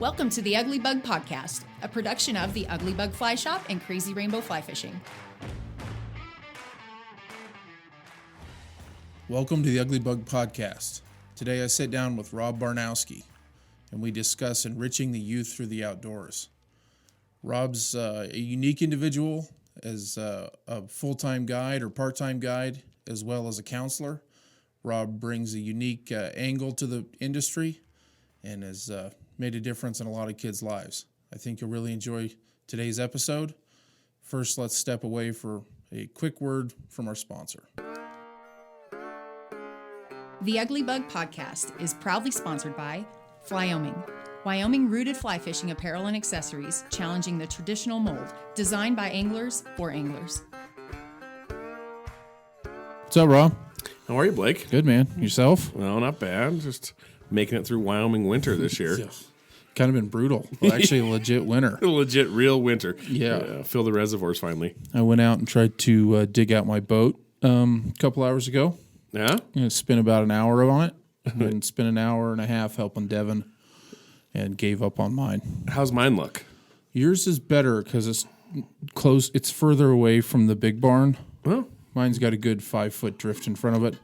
Welcome to the Ugly Bug Podcast, a production of the Ugly Bug Fly Shop and Crazy Rainbow Fly Fishing. Welcome to the Ugly Bug Podcast. Today I sit down with Rob Barnowsky, and we discuss enriching the youth through the outdoors. Rob's a unique individual as a full-time guide or part-time guide, as well as a counselor. Rob brings a unique angle to the industry and has made a difference in a lot of kids' lives. I think you'll really enjoy today's episode. First, let's step away for a quick word from our sponsor. The Ugly Bug Podcast is proudly sponsored by Wyoming. Wyoming-rooted fly fishing apparel and accessories challenging the traditional mold, designed by anglers for anglers. What's up, Rob? How are you, Blake? Good, man. Yourself? Well, not bad. Just making it through Wyoming winter this year. Yeah. Kind of been brutal. Well, actually, a legit winter. A legit, real winter. Yeah. Fill the reservoirs finally. I went out and tried to dig out my boat a couple hours ago. Yeah? Spent about an hour on it, and then spent an hour and a half helping Devin, and gave up on mine. How's mine look? Yours is better because it's close. It's further away from the big barn. Well, Mine's got a good 5-foot drift in front of it,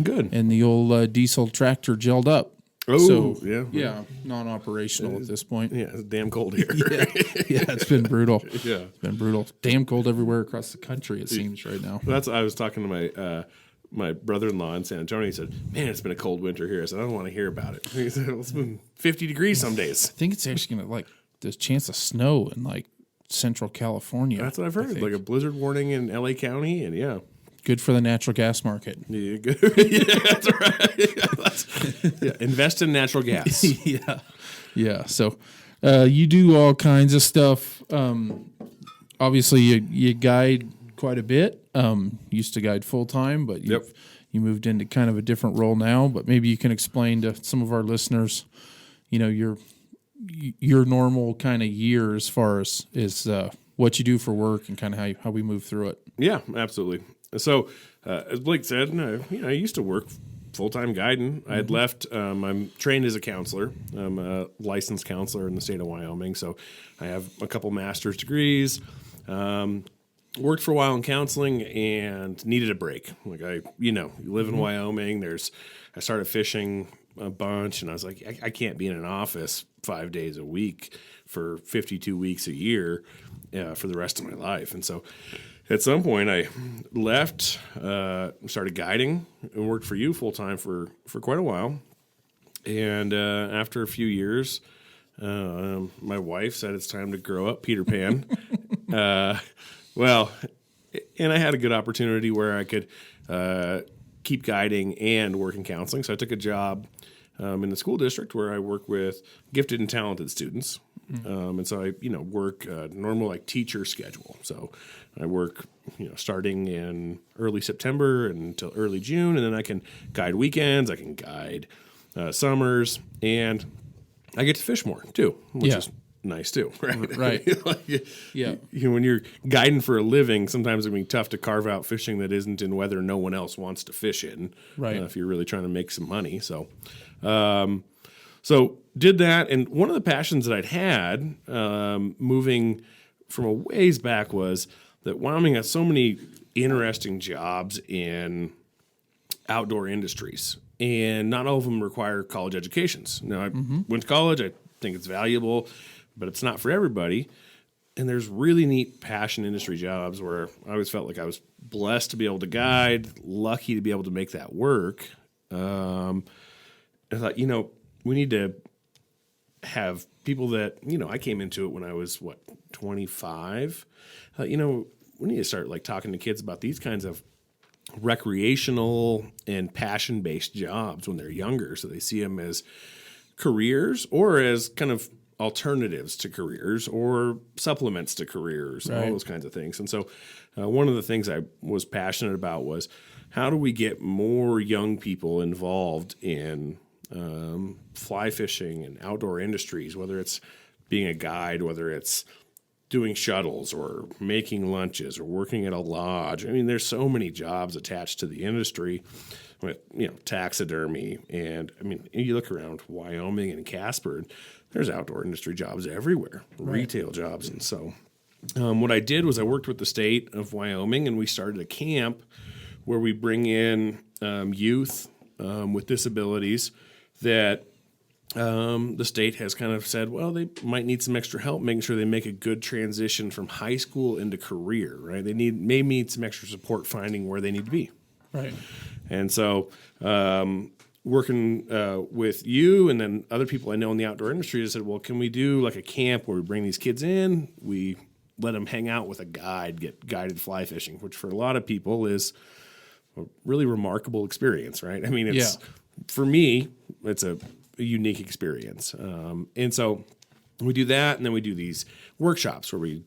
good. and the old diesel tractor gelled up. Oh, So, yeah. yeah, non-operational at this point. Yeah, it's damn cold here. Yeah, it's been brutal. Yeah. It's been brutal. Damn cold everywhere across the country, it seems, right now. I was talking to my brother-in-law in San Antonio. He said, man, it's been a cold winter here. I said, I don't want to hear about it. He said, well, it's been 50 degrees some days. I think it's actually going to, there's a chance of snow in, Central California. That's what I've heard. Like a blizzard warning in L.A. County, and yeah. Good for the natural gas market. Yeah, good. Yeah, that's right. Yeah, invest in natural gas. Yeah. So you do all kinds of stuff. Obviously, you guide quite a bit. Used to guide full time, but you moved into kind of a different role now. But maybe you can explain to some of our listeners, your normal kind of year as far as is what you do for work and kind of how we move through it. Yeah, absolutely. So, as Blake said, I used to work full-time guiding. I had left. I'm trained as a counselor. I'm a licensed counselor in the state of Wyoming, so I have a couple master's degrees. Worked for a while in counseling and needed a break. You live in Wyoming. I started fishing a bunch, and I was like, I can't be in an office 5 days a week for 52 weeks a year for the rest of my life. And so at some point I left, started guiding, and worked for you full-time for quite a while. And after a few years, my wife said it's time to grow up, Peter Pan. And I had a good opportunity where I could keep guiding and work in counseling. So I took a job in the school district where I work with gifted and talented students. And so I, work normal teacher schedule. So I work, starting in early September until early June, and then I can guide weekends, I can guide summers, and I get to fish more too, which is nice too, right? Right. When you're guiding for a living, sometimes it can be tough to carve out fishing that isn't in weather no one else wants to fish in, right? If you're really trying to make some money. So did that, and one of the passions that I'd had moving from a ways back was that Wyoming has so many interesting jobs in outdoor industries, and not all of them require college educations. I went to college. I think it's valuable, but it's not for everybody. And there's really neat passion industry jobs where I always felt like I was blessed to be able to guide, lucky to be able to make that work. I thought, we need to have people that, I came into it when I was, 25. We need to start talking to kids about these kinds of recreational and passion-based jobs when they're younger, so they see them as careers or as kind of alternatives to careers or supplements to careers, all those kinds of things. And so one of the things I was passionate about was how do we get more young people involved in fly fishing and outdoor industries, whether it's being a guide, whether it's doing shuttles or making lunches or working at a lodge. I mean, there's so many jobs attached to the industry. with taxidermy, and I mean, you look around Wyoming and Casper, and there's outdoor industry jobs everywhere, retail jobs, and so what I did was I worked with the state of Wyoming, and we started a camp where we bring in youth with disabilities that the state has kind of said, well, they might need some extra help making sure they make a good transition from high school into career, right? They may need some extra support finding where they need to be. Right. And so working with you and then other people I know in the outdoor industry, I said, well, can we do like a camp where we bring these kids in, we let them hang out with a guide, get guided fly fishing, which for a lot of people is a really remarkable experience, right? I mean, for me, it's a unique experience. And so we do that, and then we do these workshops where we,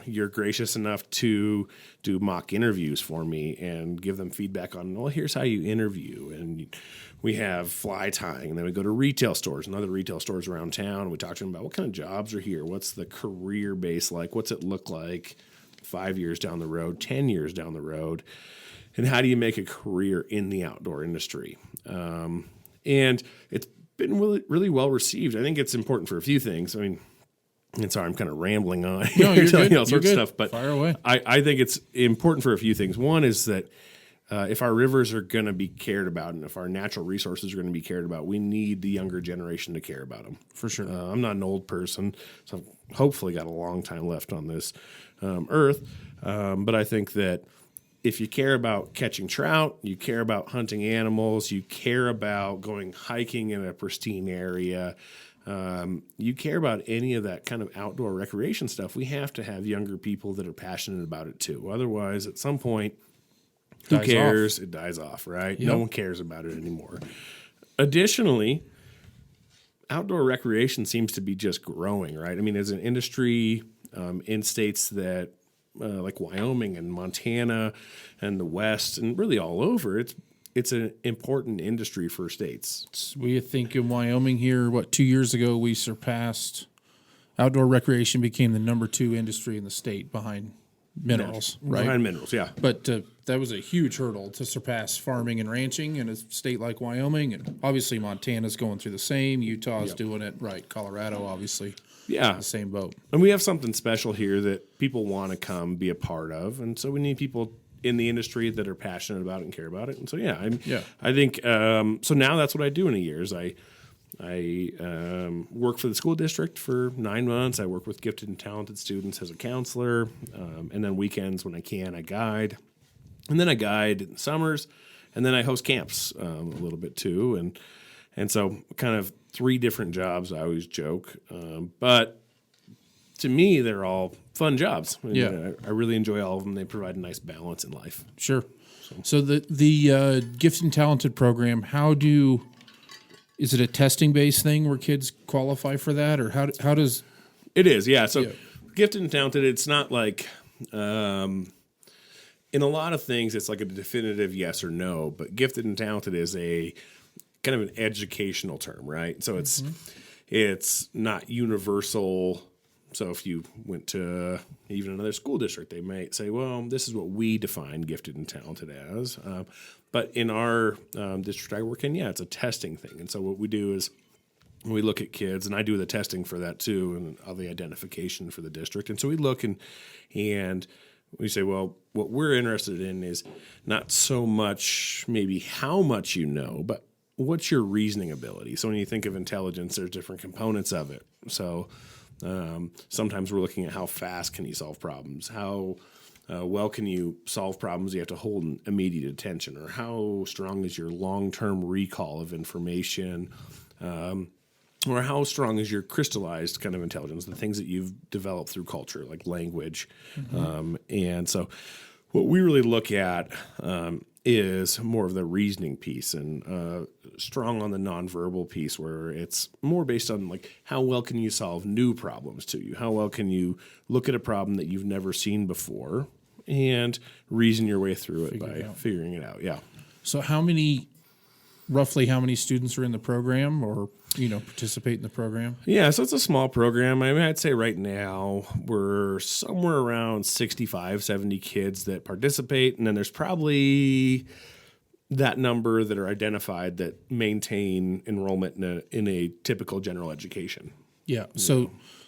you're gracious enough to do mock interviews for me and give them feedback on, well, here's how you interview. And we have fly tying, and then we go to retail stores and other retail stores around town. And we talk to them about what kind of jobs are here. What's the career base like? What's it look like 5 years down the road, 10 years down the road? And how do you make a career in the outdoor industry? And it's been really, really well received. I think it's important for a few things. I mean, and sorry, I'm kind of rambling on. No, you're telling good. you all sorts of stuff, but fire away. I think it's important for a few things. One is that if our rivers are going to be cared about, and if our natural resources are going to be cared about, we need the younger generation to care about them. For sure. I'm not an old person, so I've hopefully got a long time left on this earth. But I think that if you care about catching trout, you care about hunting animals, you care about going hiking in a pristine area, you care about any of that kind of outdoor recreation stuff, we have to have younger people that are passionate about it too. Otherwise, at some point, who cares? It dies off, right? Yep. No one cares about it anymore. Additionally, outdoor recreation seems to be just growing, right? I mean, as an industry in states that like Wyoming and Montana and the West and really all over, it's an important industry for states. We think in Wyoming here, 2 years ago, we surpassed outdoor recreation became the number 2 industry in the state behind minerals, right? Behind minerals, yeah. But that was a huge hurdle to surpass farming and ranching in a state like Wyoming. And obviously Montana's going through the same. Utah's doing it, right? Colorado, obviously. Yeah. The same boat. And we have something special here that people want to come be a part of. And so we need people in the industry that are passionate about it and care about it. And so, I think, so now that's what I do in a year is I work for the school district for 9 months. I work with gifted and talented students as a counselor. And then weekends when I can, I guide. And then I guide in the summers. And then I host camps a little bit too. And so kind of 3 different jobs, I always joke. But to me, they're all fun jobs. I really enjoy all of them. They provide a nice balance in life. Sure. So the gifted and talented program, is it a testing-based thing where kids qualify for that, or how does it is? Yeah. So gifted and talented, it's not like in a lot of things, it's like a definitive yes or no. But gifted and talented is a kind of an educational term, right? So it's not universal. So if you went to even another school district, they might say, well, this is what we define gifted and talented as. But in our district I work in, it's a testing thing. And so what we do is we look at kids, and I do the testing for that too, and all the identification for the district. And so we look and we say, well, what we're interested in is not so much maybe how much you know, but what's your reasoning ability? So when you think of intelligence, there's different components of it. So sometimes we're looking at how fast can you solve problems, how well can you solve problems you have to hold in immediate attention, or how strong is your long-term recall of information, or how strong is your crystallized kind of intelligence, the things that you've developed through culture, like language. And so what we really look at is more of the reasoning piece, and strong on the nonverbal piece, where it's more based on like how well can you solve new problems to you? How well can you look at a problem that you've never seen before and reason your way through it by figuring it out? Yeah. So roughly how many students are in the program or, participate in the program? Yeah, so it's a small program. I mean, I'd say right now we're somewhere around 65, 70 kids that participate. And then there's probably that number that are identified that maintain enrollment in a typical general education. Yeah.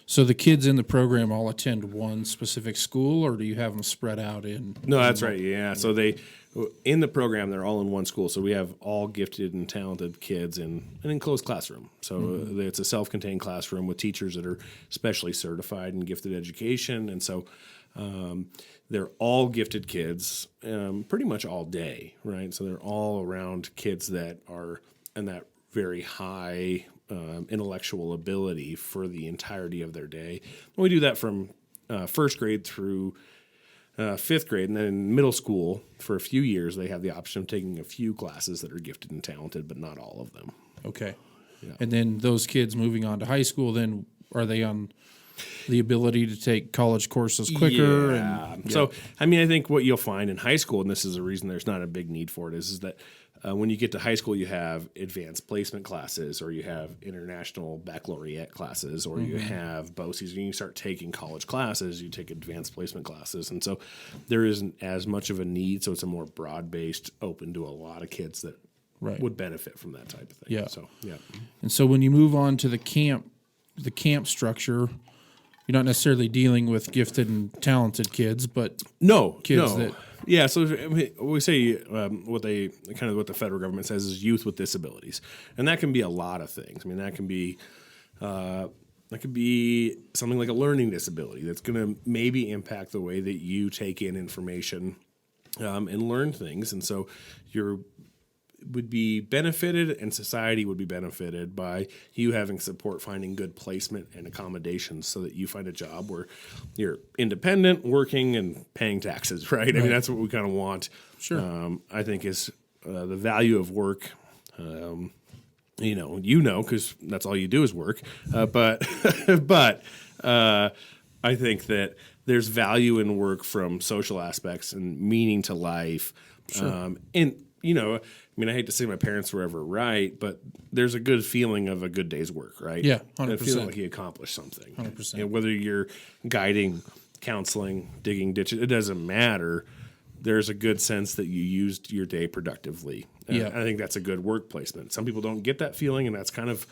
So the kids in the program all attend one specific school, or do you have them spread out in? No, that's right. Yeah. So in the program, they're all in one school. So we have all gifted and talented kids in an enclosed classroom. So it's a self-contained classroom with teachers that are specially certified in gifted education. And so they're all gifted kids pretty much all day, right? So they're all around kids that are in that very high intellectual ability for the entirety of their day. And we do that from first grade through fifth grade, and then in middle school, for a few years, they have the option of taking a few classes that are gifted and talented, but not all of them. Okay. Yeah. And then those kids moving on to high school, then are they on the ability to take college courses quicker? Yeah. So, I mean, I think what you'll find in high school, and this is the reason there's not a big need for it, is that when you get to high school, you have advanced placement classes, or you have international baccalaureate classes, or you have BOCES, and you start taking college classes, you take advanced placement classes. And so there isn't as much of a need, so it's a more broad-based, open to a lot of kids that would benefit from that type of thing. Yeah. So, yeah. And so when you move on to the camp structure, you're not necessarily dealing with gifted and talented kids, but kids that... Yeah, so we say what the federal government says is youth with disabilities, and that can be a lot of things. I mean, that can be something like a learning disability that's going to maybe impact the way that you take in information and learn things, and so would be benefited, and society would be benefited by you having support, finding good placement and accommodations so that you find a job where you're independent, working, and paying taxes, right? I mean, that's what we kind of want. Sure. I think is the value of work. Because that's all you do is work. But I think that there's value in work from social aspects and meaning to life. Sure. I hate to say my parents were ever right, but there's a good feeling of a good day's work, right? Yeah, 100%. It feels like you accomplished something. 100%. And whether you're guiding, counseling, digging ditches, it doesn't matter. There's a good sense that you used your day productively. Yeah. I think that's a good work placement. Some people don't get that feeling, and that's kind of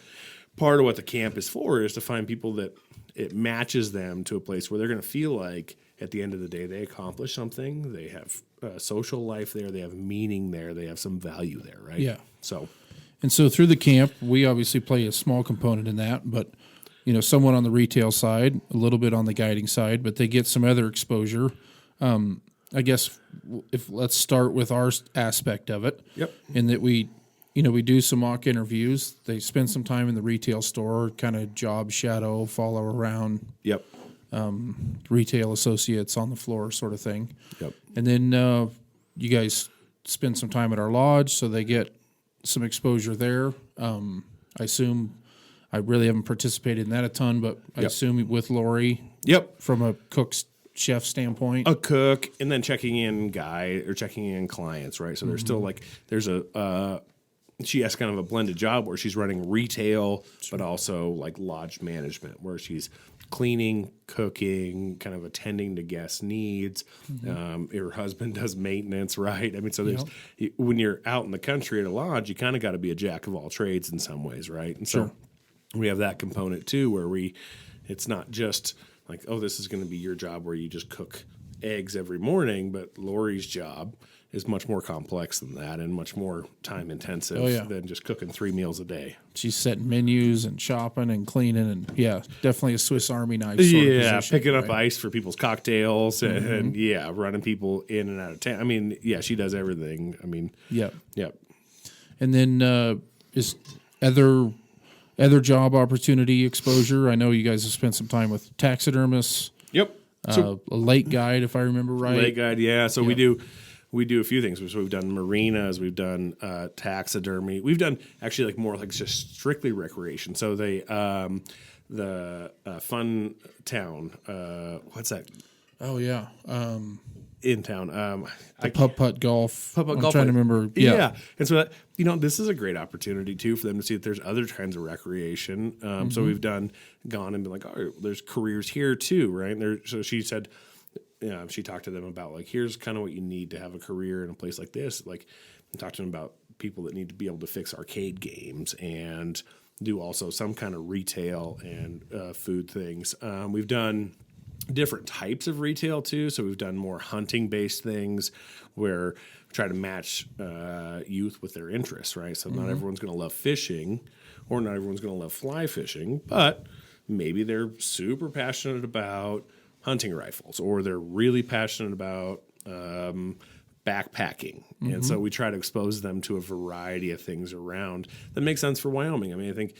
part of what the camp is for, is to find people that it matches them to a place where they're going to feel like at the end of the day they accomplished something. They have social life there. They have meaning there. They have some value there, right? Yeah. So through the camp, we obviously play a small component in that, but someone on the retail side, a little bit on the guiding side, but they get some other exposure. I guess let's start with our aspect of it. Yep. In that we do some mock interviews. They spend some time in the retail store, kind of job shadow, follow around. Yep. Retail associates on the floor sort of thing. Yep. And then you guys spend some time at our lodge, so they get some exposure there. I assume I really haven't participated in that a ton, but I assume with Lori. Yep. From a cook's chef standpoint. A cook, and then checking in clients, right? So there's still she has kind of a blended job where she's running retail, but also like lodge management, where she's cleaning, cooking, kind of attending to guest needs. Her husband does maintenance, right? I mean, so there's when you're out in the country at a lodge, you kind of got to be a jack of all trades in some ways, right? And so we have that component too, where it's not just like, oh, this is going to be your job where you just cook eggs every morning, but Lori's job is much more complex than that and much more time intensive than just cooking 3 meals a day. She's setting menus and shopping and cleaning, and definitely a Swiss Army knife sort of position, picking up ice for people's cocktails and running people in and out of town. I mean, she does everything. I mean, And then is other job opportunity exposure. I know you guys have spent some time with taxidermists. Yep. A lake guide, if I remember right. Lake guide, So we do a few things. So we've done marinas, we've done taxidermy. We've done actually like more like just strictly recreation. So the Fun Town, what's that? Oh yeah. In town, putt golf. I'm trying to remember. Yeah, and so that, this is a great opportunity too for them to see if there's other kinds of recreation. So we've gone and been like, oh, there's careers here too, right? And so she said, she talked to them about like, here's kind of what you need to have a career in a place like this. Like, talk to them about people that need to be able to fix arcade games and do also some kind of retail and food things. We've done different types of retail too. So we've done more hunting based things where we try to match youth with their interests, right? So not everyone's going to love fishing or not everyone's going to love fly fishing, but maybe they're super passionate about hunting rifles or they're really passionate about backpacking. And so we try to expose them to a variety of things around that make sense for Wyoming. I mean, I think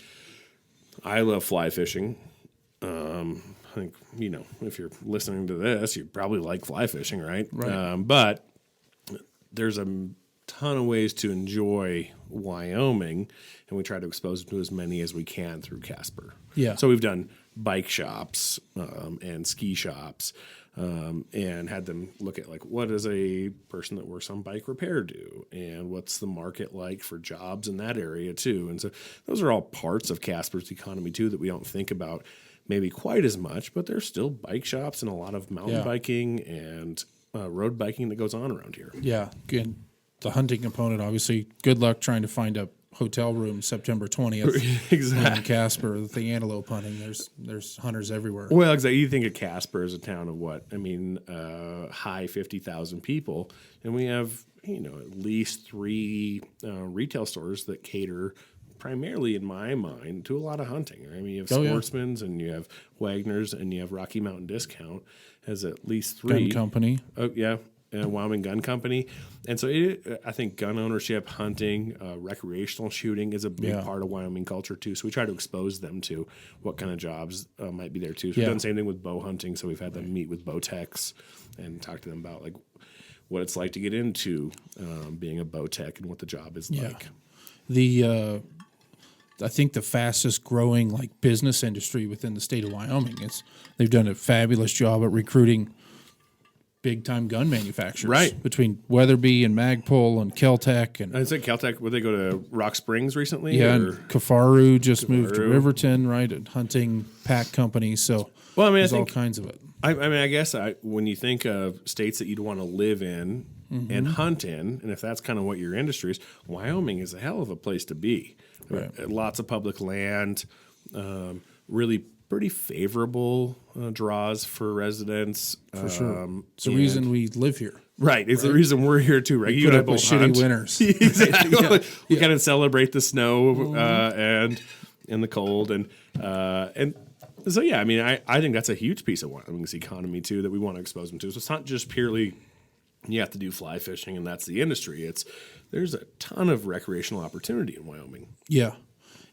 I love fly fishing. I think, if you're listening to this, you probably like fly fishing, right? But there's a ton of ways to enjoy Wyoming, and we try to expose them to as many as we can through Casper. Yeah. So we've done bike shops and ski shops and had them look at, like, what does a person that works on bike repair do? And what's the market like for jobs in that area, too? And so those are all parts of Casper's economy, too, that we don't think about maybe quite as much, but there's still bike shops and a lot of mountain biking and road biking that goes on around here. Yeah. Good. The hunting component, obviously, good luck trying to find a hotel room September 20th in Casper. The antelope hunting, there's hunters everywhere. Well, exactly. You think of Casper as a town of what? I mean, high 50,000 people, and we have at least 3 retail stores that cater primarily, in my mind, to a lot of hunting. I mean, you have Sportsman's and you have Wagner's and you have Rocky Mountain Discount has at least 3. Gun Company. Oh, yeah. Wyoming Gun Company. And so I think gun ownership, hunting, recreational shooting is a big part of Wyoming culture too. So we try to expose them to what kind of jobs might be there too. So we've done the same thing with bow hunting. So we've had them meet with bow techs and talk to them about like what it's like to get into being a bow tech and what the job is like. I think the fastest growing like business industry within the state of Wyoming they've done a fabulous job at recruiting big time gun manufacturers, right? Between Weatherby and Magpul and Keltec, and I said Keltec. Would they go to Rock Springs recently? Yeah, and Kafaru just moved to Riverton, right? A hunting pack company. So I think all kinds of it. I guess when you think of states that you'd want to live in and hunt in, and if that's kind of what your industry is, Wyoming is a hell of a place to be. Right. Lots of public land, really pretty favorable draws for residents. For sure. It's the reason we live here. Right. It's the reason we're here too, right? You put up with shitty winters. Exactly. We kind of celebrate the snow and the cold. And so, I mean, I think that's a huge piece of Wyoming's economy too that we want to expose them to. So it's not just purely you have to do fly fishing and that's the industry. There's a ton of recreational opportunity in Wyoming. Yeah.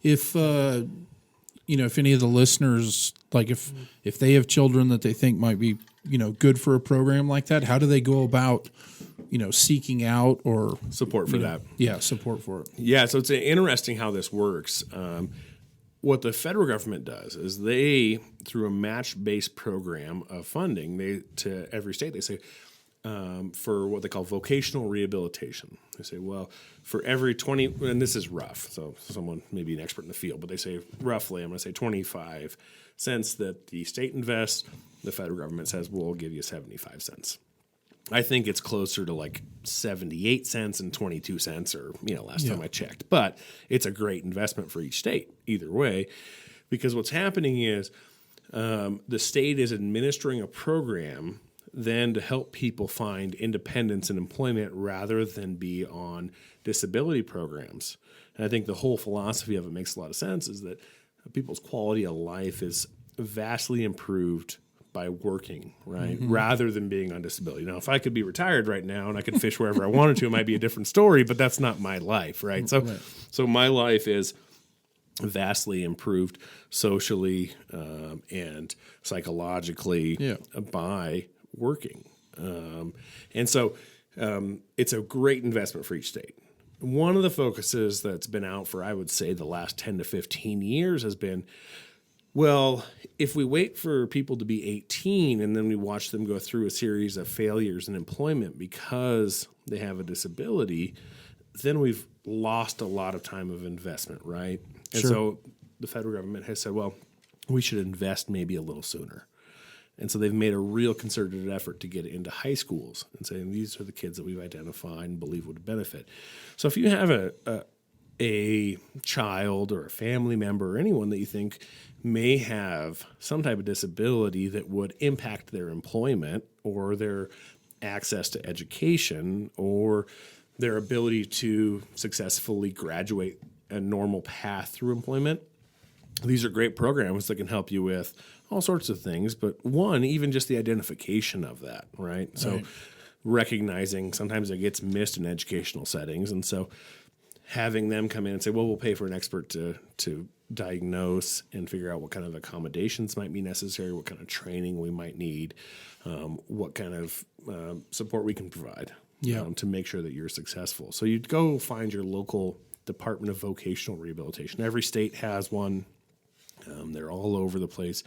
If any of the listeners, like if they have children that they think might be, good for a program like that, how do they go about, seeking out or support for that? Yeah, support for it. Yeah, so it's interesting how this works. What the federal government does is they, through a match-based program of funding, to every state, they say, for what they call vocational rehabilitation. They say, well, for every 20, and this is rough, so someone may be an expert in the field, but they say roughly, I'm going to say 25 cents that the state invests, the federal government says, we'll give you 75 cents. I think it's closer to like 78 cents and 22 cents or, last time I checked. But it's a great investment for each state, either way, because what's happening is the state is administering a program then to help people find independence and employment rather than be on disability programs. And I think the whole philosophy of it makes a lot of sense is that people's quality of life is vastly improved by working, right? Rather than being on disability. Now, if I could be retired right now and I could fish wherever I wanted to, it might be a different story, but that's not my life, right? So my life is vastly improved socially and psychologically by working. And so it's a great investment for each state. One of the focuses that's been out for, I would say, the last 10 to 15 years has been, well, if we wait for people to be 18 and then we watch them go through a series of failures in employment because they have a disability, then we've lost a lot of time of investment, right? And so the federal government has said, well, we should invest maybe a little sooner. And so they've made a real concerted effort to get it into high schools and saying these are the kids that we've identified and believe would benefit. So if you have a child or a family member or anyone that you think may have some type of disability that would impact their employment or their access to education or their ability to successfully graduate a normal path through employment, these are great programs that can help you with all sorts of things. But one, even just the identification of that, right? So recognizing sometimes it gets missed in educational settings. And so having them come in and say, well, we'll pay for an expert to diagnose and figure out what kind of accommodations might be necessary, what kind of training we might need, what kind of support we can provide to make sure that you're successful. So you'd go find your local Department of Vocational Rehabilitation. Every state has one. They're all over the place.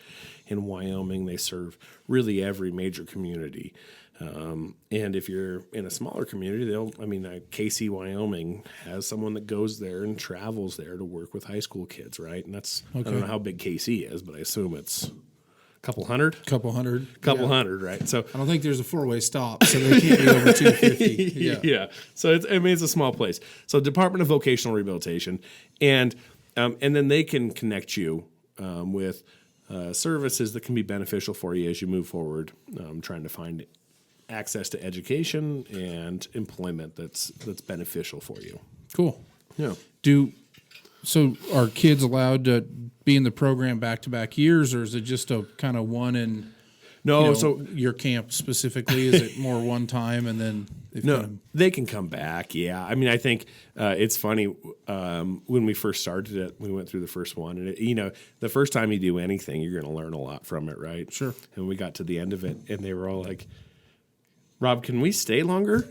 In Wyoming, they serve really every major community. And if you're in a smaller community, KC, Wyoming has someone that goes there and travels there to work with high school kids, right? And that's, I don't know how big KC is, but I assume it's a couple hundred? Couple hundred, right? So I don't think there's a 4-way stop, so they can't be over 250. Yeah. So it's a small place. So Department of Vocational Rehabilitation, and then they can connect you with services that can be beneficial for you as you move forward, trying to find access to education and employment that's beneficial for you. Cool. Yeah. So are kids allowed to be in the program back-to-back years, or is it just a kind of one in so your camp specifically? Is it more one time and then they can come back? Yeah. I mean, I think it's funny when we first started it, we went through the first one, and the first time you do anything, you're going to learn a lot from it, right? Sure. And we got to the end of it, and they were all like, Rob, can we stay longer?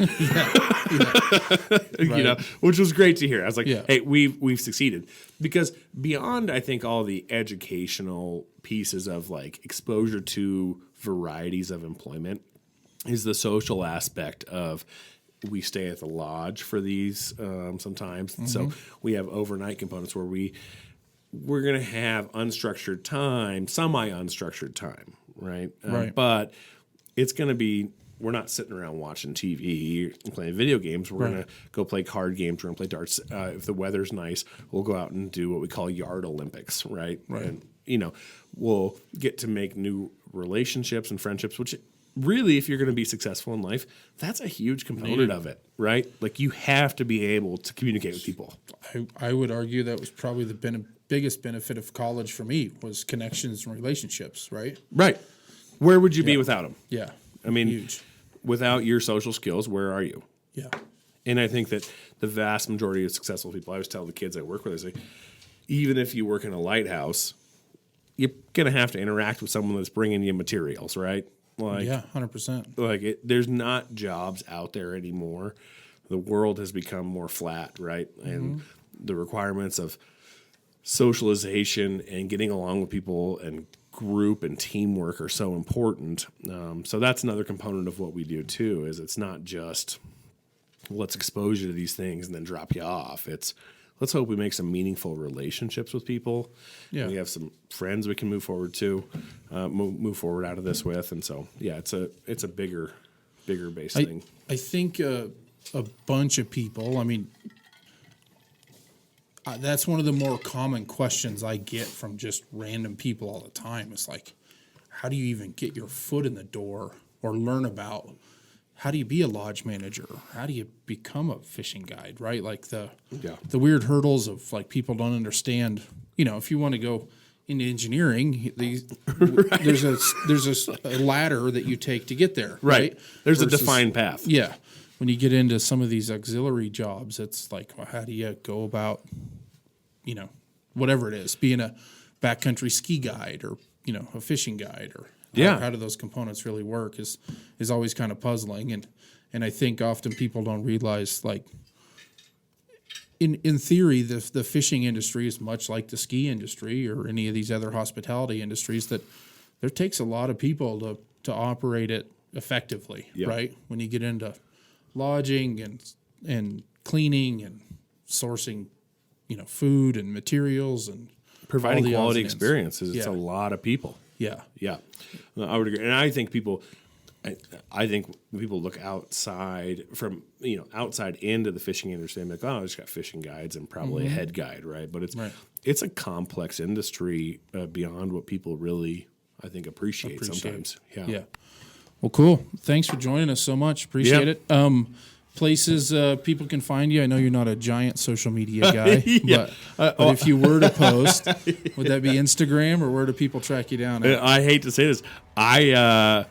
Right. Which was great to hear. I was like, hey, we've succeeded. Because beyond, I think, all the educational pieces of like exposure to varieties of employment is the social aspect of we stay at the lodge for these sometimes. Mm-hmm. So we have overnight components where we're going to have unstructured time, semi-unstructured time, right? Right. But it's going to be, we're not sitting around watching TV and playing video games. We're going to go play card games. We're going to play darts. If the weather's nice, we'll go out and do what we call yard Olympics, right? Right. And, we'll get to make new relationships and friendships, which really, if you're going to be successful in life, that's a huge component of it, right? Like you have to be able to communicate with people. I would argue that was probably the biggest benefit of college for me was connections and relationships, right? Right. Where would you be without them? Yeah. I mean, huge. Without your social skills, where are you? Yeah. And I think that the vast majority of successful people, I always tell the kids I work with, I say, even if you work in a lighthouse, you're going to have to interact with someone that's bringing you materials, right? Like, 100%. Like there's not jobs out there anymore. The world has become more flat, right? And the requirements of socialization and getting along with people and group and teamwork are so important. So that's another component of what we do too, is it's not just let's expose you to these things and then drop you off. It's let's hope we make some meaningful relationships with people. Yeah. We have some friends we can move forward to, move forward out of this with. And so, it's a bigger base thing. I think a bunch of people, that's one of the more common questions I get from just random people all the time. It's like, how do you even get your foot in the door or learn about how do you be a lodge manager? How do you become a fishing guide, right? Like the weird hurdles of like people don't understand. If you want to go into engineering, there's a ladder that you take to get there, right? There's a defined path. Yeah. When you get into some of these auxiliary jobs, it's like, well, how do you go about, whatever it is, being a backcountry ski guide or, a fishing guide or how do those components really work is always kind of puzzling. And I think often people don't realize, like, in theory, the fishing industry is much like the ski industry or any of these other hospitality industries, that there takes a lot of people to operate it effectively, right? When you get into lodging and cleaning and sourcing, food and materials and providing quality experiences. It's a lot of people. Yeah. Yeah, I would agree. And I think people look outside from, outside into the fishing industry and like, oh, I just got fishing guides and probably a head guide, right? But it's a complex industry beyond what people really, I think, appreciate sometimes. Yeah. Well, cool. Thanks for joining us so much. Appreciate it. Places people can find you. I know you're not a giant social media guy, but if you were to post, would that be Instagram, or where do people track you down at? I hate to say this. I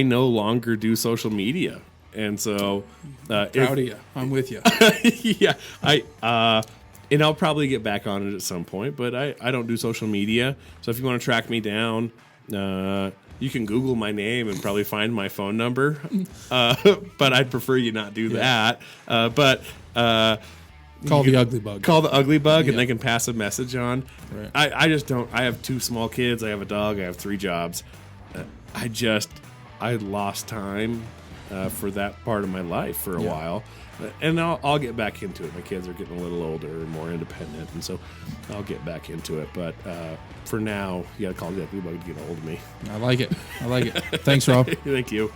no longer do social media. And so proud of you. I'm with you. Yeah. And I'll probably get back on it at some point, but I don't do social media. So if you want to track me down, you can Google my name and probably find my phone number. But I'd prefer you not do that. Call the Ugly Bug. Call the Ugly Bug, and they can pass a message on. Right. I just don't. I have 2 small kids. I have a dog. I have 3 jobs. I lost time for that part of my life for a while. And I'll get back into it. My kids are getting a little older and more independent, and so I'll get back into it. But for now, you got to call the Ugly Bug to get a hold of me. I like it. Thanks, Rob. Thank you.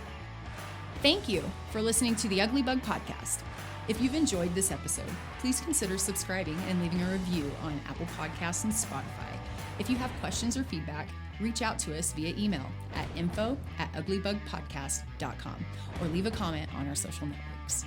Thank you for listening to the Ugly Bug Podcast. If you've enjoyed this episode, please consider subscribing and leaving a review on Apple Podcasts and Spotify. If you have questions or feedback, reach out to us via email at info@uglybugpodcast.com or leave a comment on our social networks.